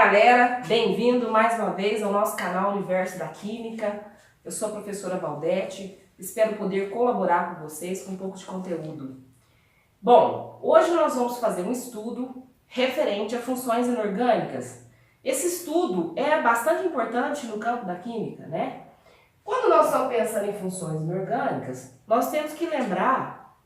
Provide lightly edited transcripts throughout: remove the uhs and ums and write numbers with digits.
galera, bem-vindo mais uma vez ao nosso canal Universo da Química. Eu sou a professora Valdete, espero poder colaborar com vocês com um pouco de conteúdo. Bom, hoje nós vamos fazer um estudo referente a funções inorgânicas. Esse estudo é bastante importante no campo da química, né? Quando nós estamos pensando em funções inorgânicas, nós temos que lembrar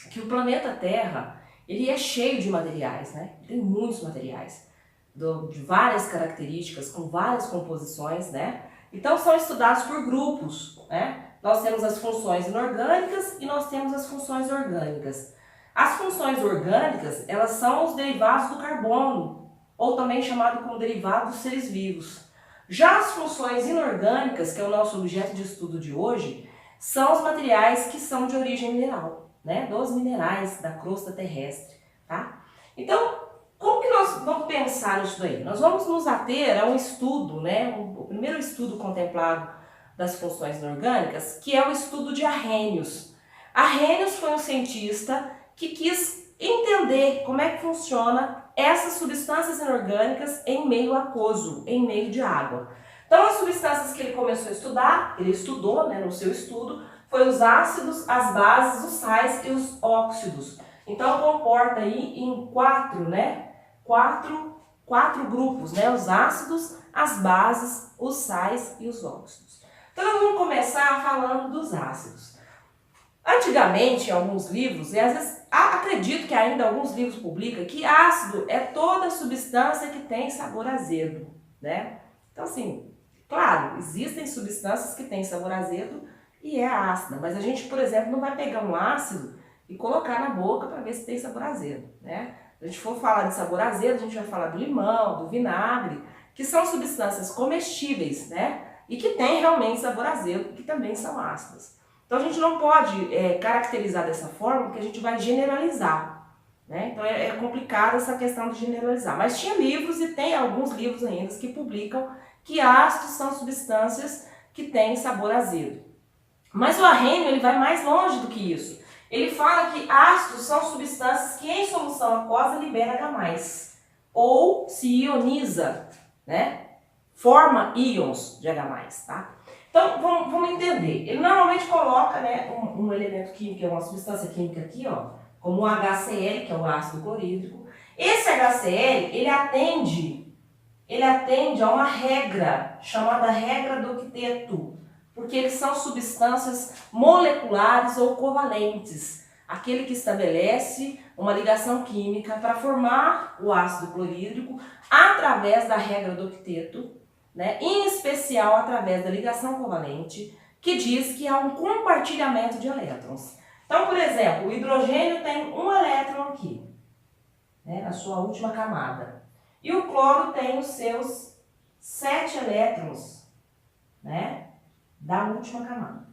que o planeta Terra ele é cheio de materiais, né? Tem muitos materiais, de várias características, com várias composições, né? Então são estudados por grupos, né? Nós temos as funções inorgânicas e nós temos as funções orgânicas. As funções orgânicas, elas são os derivados do carbono, ou também chamado como derivado dos seres vivos. Já as funções inorgânicas, que é o nosso objeto de estudo de hoje, são os materiais que são de origem mineral, né? Dos minerais da crosta terrestre, tá? Então, como que nós vamos pensar nisso daí? Nós vamos nos ater a um estudo, né? O primeiro estudo contemplado das funções inorgânicas, que é o estudo de Arrhenius. Arrhenius foi um cientista que quis entender como é que funciona essas substâncias inorgânicas em meio aquoso, em meio de água. Então, as substâncias que ele começou a estudar, ele estudou, né, no seu estudo, foi os ácidos, as bases, os sais e os óxidos. Então, comporta aí em quatro grupos, né? Os ácidos, as bases, os sais e os óxidos. Então, nós vamos começar falando dos ácidos. Antigamente, em alguns livros, e às vezes acredito que ainda alguns livros publicam, que ácido é toda substância que tem sabor azedo, né? Então, assim, claro, existem substâncias que têm sabor azedo e é ácida, mas a gente, por exemplo, não vai pegar um ácido e colocar na boca para ver se tem sabor azedo, né? Se a gente for falar de sabor azedo, a gente vai falar do limão, do vinagre, que são substâncias comestíveis, né? E que têm realmente sabor azedo, que também são ácidas. Então a gente não pode caracterizar dessa forma, porque a gente vai generalizar, né? Então é complicado essa questão de generalizar. Mas tinha livros e tem alguns livros ainda que publicam que ácidos são substâncias que têm sabor azedo. Mas o Arrhenius ele vai mais longe do que isso. Ele fala que ácidos são substâncias que em solução aquosa libera H+, ou se ioniza, né? Forma íons de H+, tá? Então, vamos entender. Ele normalmente coloca, né, um elemento químico, uma substância química aqui, ó, como o HCl, que é o ácido clorídrico. Esse HCl, ele atende a uma regra, chamada regra do octeto, porque eles são substâncias moleculares ou covalentes. Aquele que estabelece uma ligação química para formar o ácido clorídrico através da regra do octeto, né? Em especial através da ligação covalente, que diz que há um compartilhamento de elétrons. Então, por exemplo, o hidrogênio tem um elétron aqui, né, na sua última camada. E o cloro tem os seus 7 elétrons, né, da última camada.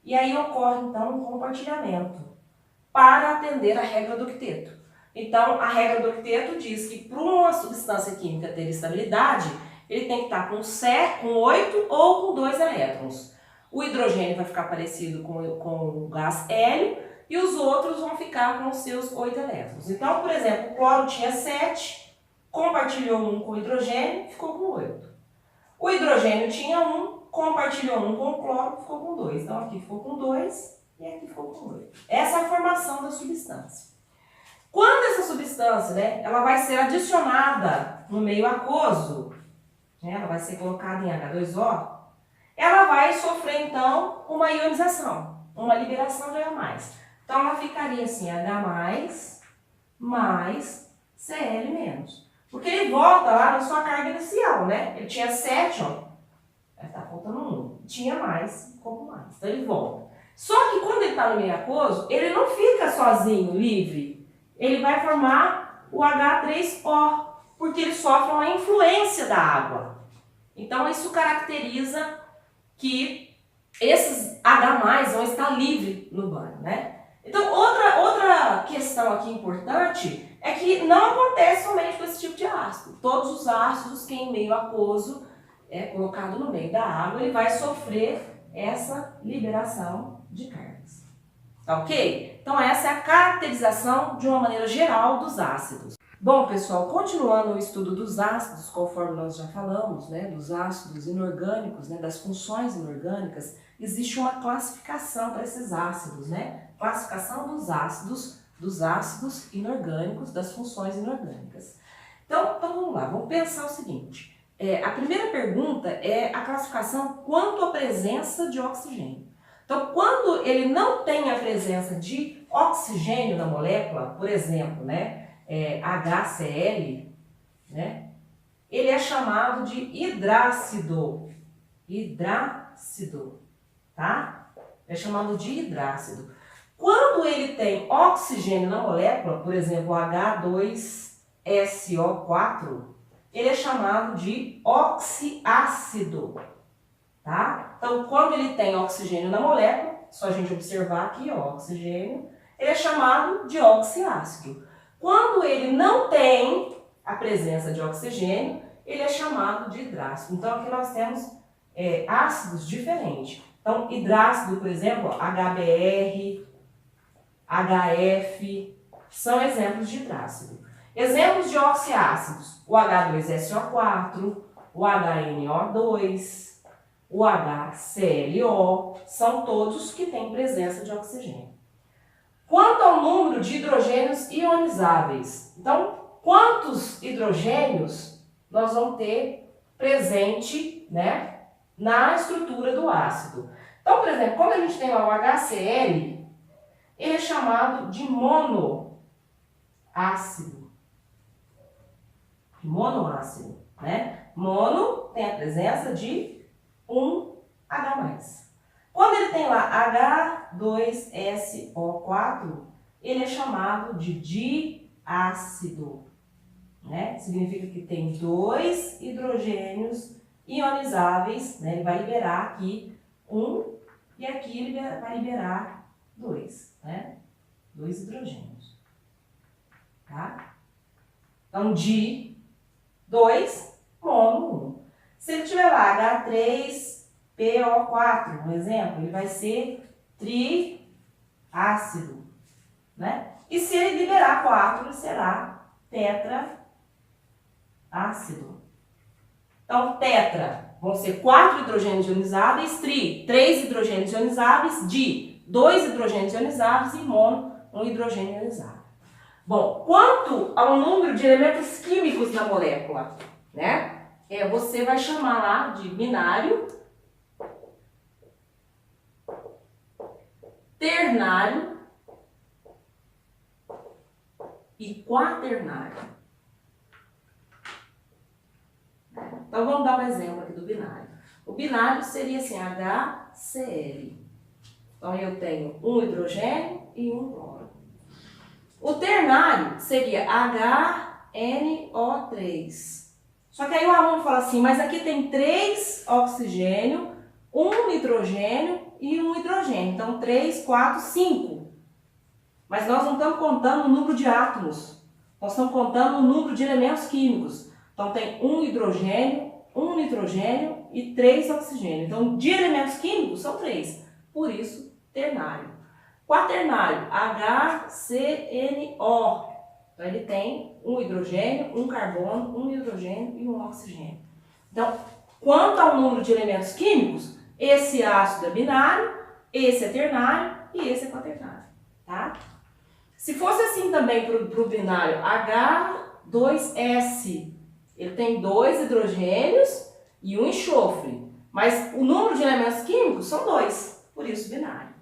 E aí ocorre, então, um compartilhamento para atender a regra do octeto. Então, a regra do octeto diz que para uma substância química ter estabilidade, ele tem que estar com 8 ou com 2 elétrons. O hidrogênio vai ficar parecido com o gás hélio e os outros vão ficar com os seus 8 elétrons. Então, por exemplo, o cloro tinha 7, compartilhou um com o hidrogênio, ficou com 8. O hidrogênio tinha 1, compartilhou um com o cloro, ficou com 2. Então, aqui ficou com 2 e aqui ficou com 8. Essa é a formação da substância. Quando essa substância, né, ela vai ser adicionada no meio aquoso, ela vai ser colocada em H2O, ela vai sofrer, então, uma ionização, uma liberação de H+. Então, ela ficaria assim, H+, mais Cl-. Porque ele volta lá na sua carga inicial, né? Ele tinha 7, ó, tá faltando 1. Tinha mais, ficou com mais. Então, ele volta. Só que quando ele está no meio aquoso, ele não fica sozinho, livre. Ele vai formar o H3O, porque ele sofre uma influência da água. Então, isso caracteriza que esses H+ vão estar livres no banho, né? Então, outra questão aqui importante é que não acontece somente com esse tipo de ácido. Todos os ácidos que em meio aquoso é colocado no meio da água, ele vai sofrer essa liberação de cargas. Tá ok? Então, essa é a caracterização de uma maneira geral dos ácidos. Bom, pessoal, continuando o estudo dos ácidos, conforme nós já falamos, né, dos ácidos inorgânicos, né, das funções inorgânicas, existe uma classificação para esses ácidos, né? Classificação dos ácidos inorgânicos, das funções inorgânicas. Então vamos lá, vamos pensar o seguinte. A primeira pergunta é a classificação quanto à presença de oxigênio. Então, quando ele não tem a presença de oxigênio na molécula, por exemplo, né, HCl, né, ele é chamado de hidrácido. Hidrácido, tá? É chamado de hidrácido. Quando ele tem oxigênio na molécula, por exemplo, H2SO4, ele é chamado de oxiácido, tá? Então, quando ele tem oxigênio na molécula, só a gente observar aqui, ó, oxigênio, ele é chamado de oxiácido. Quando ele não tem a presença de oxigênio, ele é chamado de hidrácido. Então, aqui nós temos ácidos diferentes. Então, hidrácido, por exemplo, HBr, HF, são exemplos de hidrácido. Exemplos de oxiácidos, o H2SO4, o HNO2, o HClO, são todos que têm presença de oxigênio. Quanto ao número de hidrogênios ionizáveis, então, quantos hidrogênios nós vamos ter presente, né, na estrutura do ácido? Então, por exemplo, quando a gente tem lá o HCl, ele é chamado de monoácido. Monoácido, né? Mono tem a presença de um H+. Quando ele tem lá H2SO4, ele é chamado de diácido, né? Significa que tem 2 hidrogênios ionizáveis, né? Ele vai liberar aqui um e aqui ele vai liberar 2, né? 2 hidrogênios, tá? Então, 2, mono 1. Se ele tiver lá H3PO4, um exemplo, ele vai ser triácido, né? E se ele liberar 4, ele será tetraácido. Então, tetra vão ser 4 hidrogênios ionizáveis, 3 hidrogênios ionizáveis, 2 hidrogênios ionizáveis e mono, 1 hidrogênio ionizado. Bom, quanto ao número de elementos químicos na molécula, né? Você vai chamar lá de binário, ternário e quaternário. Então vamos dar um exemplo aqui do binário. O binário seria assim, HCl. Então eu tenho um hidrogênio e um cloro. O ternário seria HNO3. Só que aí o aluno fala assim, mas aqui tem 3 oxigênio, 1 nitrogênio e 1 hidrogênio. Então 3, 4, 5. Mas nós não estamos contando o número de átomos. Nós estamos contando o número de elementos químicos. Então tem 1 hidrogênio, 1 nitrogênio e 3 oxigênio. Então de elementos químicos são 3. Por isso, ternário. Quaternário, HCNO. Então, ele tem um hidrogênio, um carbono, um hidrogênio e um oxigênio. Então, quanto ao número de elementos químicos, esse ácido é binário, esse é ternário e esse é quaternário, tá? Se fosse assim também para o binário H2S, ele tem 2 hidrogênios e um enxofre, mas o número de elementos químicos são 2, por isso binário.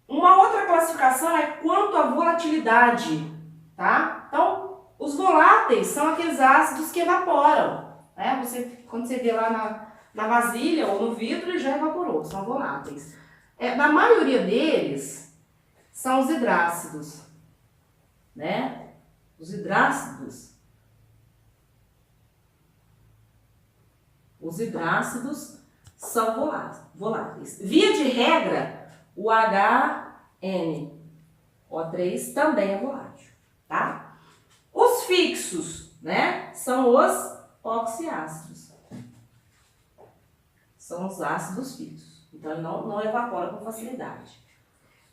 Uma outra classificação é quanto à volatilidade, tá? Então, os voláteis são aqueles ácidos que evaporam, né? Quando você vê lá na vasilha ou no vidro, ele já evaporou, são voláteis. Na maioria deles, são os hidrácidos, né? Os hidrácidos são voláteis. Via de regra, o HNO3 também é volátil, tá? Os fixos, né, são os oxiácidos. São os ácidos fixos. Então, ele não evapora com facilidade.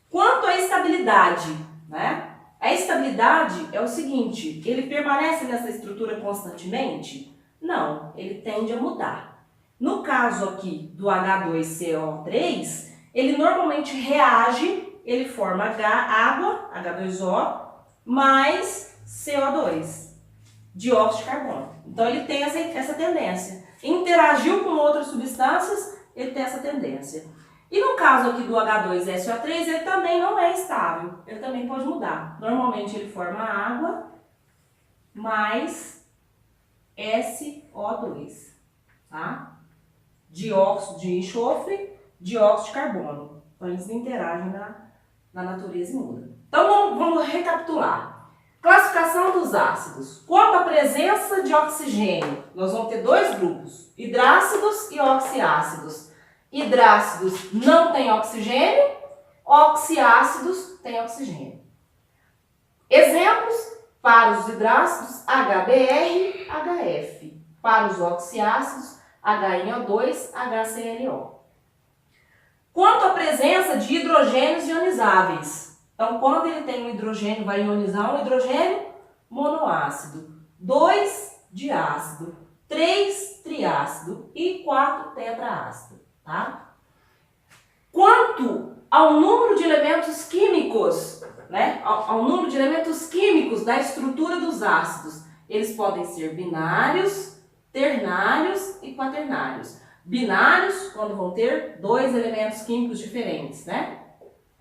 Quanto à estabilidade, né? A estabilidade é o seguinte, ele permanece nessa estrutura constantemente? Não, ele tende a mudar. No caso aqui do H2CO3, ele normalmente reage, ele forma água, H2O, mais CO2, dióxido de carbono. Então ele tem essa tendência. Interagiu com outras substâncias, ele tem essa tendência. E no caso aqui do H2SO3, ele também não é estável, ele também pode mudar. Normalmente ele forma água mais SO2, tá? Dióxido de enxofre, dióxido de carbono. Então eles interagem na natureza e mudam. Então vamos recapitular. Classificação dos ácidos. Quanto à presença de oxigênio, nós vamos ter dois grupos, hidrácidos e oxiácidos. Hidrácidos não têm oxigênio, oxiácidos têm oxigênio. Exemplos para os hidrácidos, HBr, HF. Para os oxiácidos, HNO2, HClO. Quanto à presença de hidrogênios ionizáveis. Então, quando ele tem um hidrogênio, vai ionizar um hidrogênio monoácido, 2 diácido, 3 triácido e 4 tetraácido, tá? Quanto ao número de elementos químicos, né? Ao número de elementos químicos da estrutura dos ácidos, eles podem ser binários, ternários e quaternários. Binários, quando vão ter dois elementos químicos diferentes, né?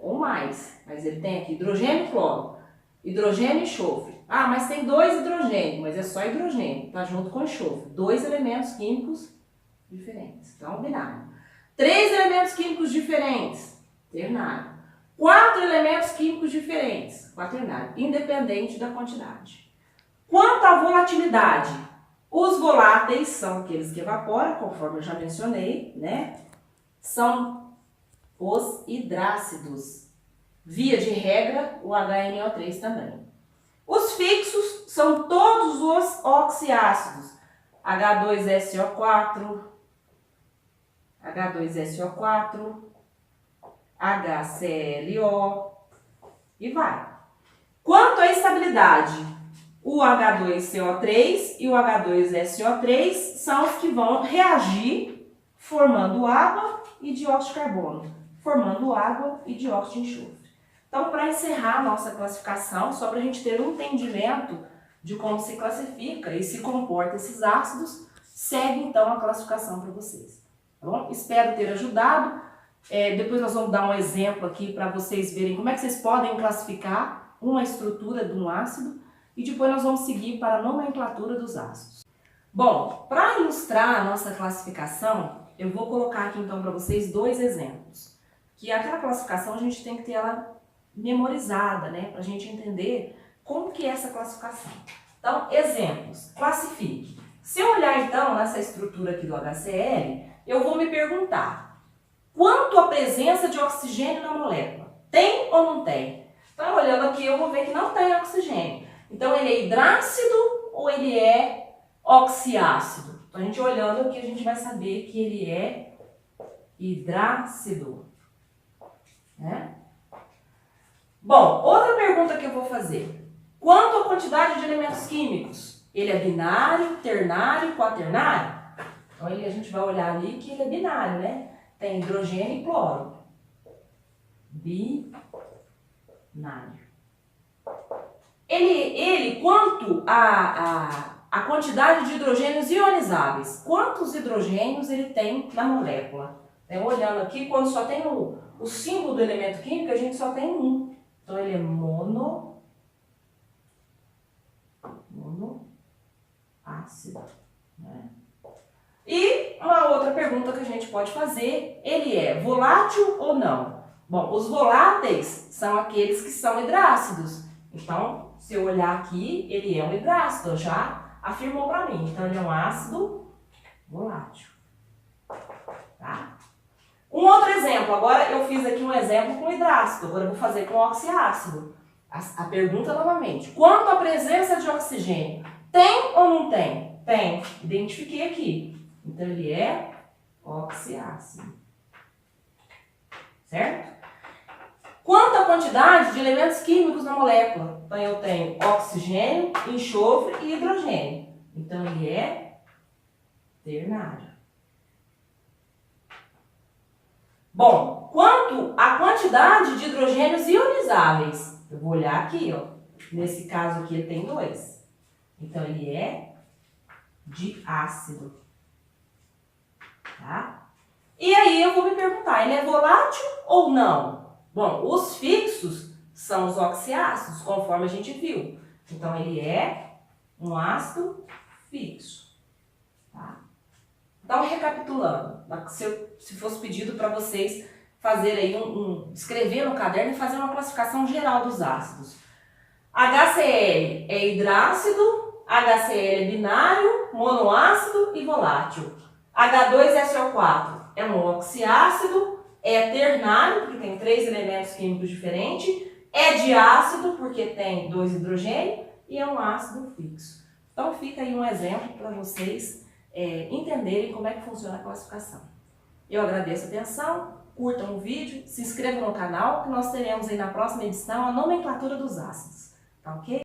Ou mais, mas ele tem aqui hidrogênio e cloro, hidrogênio e enxofre. Ah, mas tem dois hidrogênios, mas é só hidrogênio, tá junto com enxofre. Dois elementos químicos diferentes, então binário. 3 elementos químicos diferentes, ternário. 4 elementos químicos diferentes, quaternário, independente da quantidade. Quanto à volatilidade, os voláteis são aqueles que evaporam, conforme eu já mencionei, né? São os hidrácidos. Via de regra, o HNO3 também. Os fixos são todos os oxiácidos. H2SO4, H2SO4, HClO e vai. Quanto à estabilidade, o H2CO3 e o H2SO3 são os que vão reagir formando água e dióxido de carbono. Formando água e dióxido de enxofre. Então, para encerrar a nossa classificação, só para a gente ter um entendimento de como se classifica e se comporta esses ácidos, segue então a classificação para vocês. Tá bom? Espero ter ajudado. Depois nós vamos dar um exemplo aqui para vocês verem como é que vocês podem classificar uma estrutura de um ácido e depois nós vamos seguir para a nomenclatura dos ácidos. Bom, para ilustrar a nossa classificação, eu vou colocar aqui então para vocês dois exemplos. Que aquela classificação a gente tem que ter ela memorizada, né? Para a gente entender como que é essa classificação. Então, exemplos. Classifique. Se eu olhar então nessa estrutura aqui do HCl, eu vou me perguntar quanto a presença de oxigênio na molécula? Tem ou não tem? Então, olhando aqui, eu vou ver que não tem oxigênio. Então, ele é hidrácido ou ele é oxiácido? Então, a gente olhando aqui, a gente vai saber que ele é hidrácido. Né? Bom, outra pergunta que eu vou fazer. Quanto à quantidade de elementos químicos? Ele é binário, ternário, quaternário? Então a gente vai olhar ali que ele é binário, né? Tem hidrogênio e cloro. Binário. Quanto à quantidade de hidrogênios ionizáveis? Quantos hidrogênios ele tem na molécula? Então, olhando aqui, quando só tem o símbolo do elemento químico, a gente só tem um. Então, ele é monoácido. Né? E uma outra pergunta que a gente pode fazer, ele é volátil ou não? Bom, os voláteis são aqueles que são hidrácidos. Então, se eu olhar aqui, ele é um hidrácido, já afirmou para mim. Então, ele é um ácido volátil. Tá? Um outro exemplo, agora eu fiz aqui um exemplo com hidrácido, agora eu vou fazer com oxiácido. A pergunta novamente, quanto à presença de oxigênio? Tem ou não tem? Tem, identifiquei aqui. Então ele é oxiácido. Certo? Quanto à quantidade de elementos químicos na molécula? Então, eu tenho oxigênio, enxofre e hidrogênio. Então, ele é ternário. Bom, quanto à quantidade de hidrogênios ionizáveis? Eu vou olhar aqui, ó. Nesse caso aqui, ele tem 2. Então, ele é diácido. Tá? E aí, eu vou me perguntar, ele é volátil ou não? Bom, os fixos são os oxiácidos, conforme a gente viu. Então, ele é um ácido fixo. Tá? Então, recapitulando, se fosse pedido para vocês fazerem escrever no caderno e fazer uma classificação geral dos ácidos. HCl é hidrácido, HCl é binário, monoácido e volátil. H2SO4 é um oxiácido, é ternário, porque tem 3 elementos químicos diferentes, é diácido, porque tem 2 hidrogênios, e é um ácido fixo. Então, fica aí um exemplo para vocês entenderem como é que funciona a classificação. Eu agradeço a atenção, curtam o vídeo, se inscrevam no canal, que nós teremos aí na próxima edição a nomenclatura dos ácidos. Tá ok?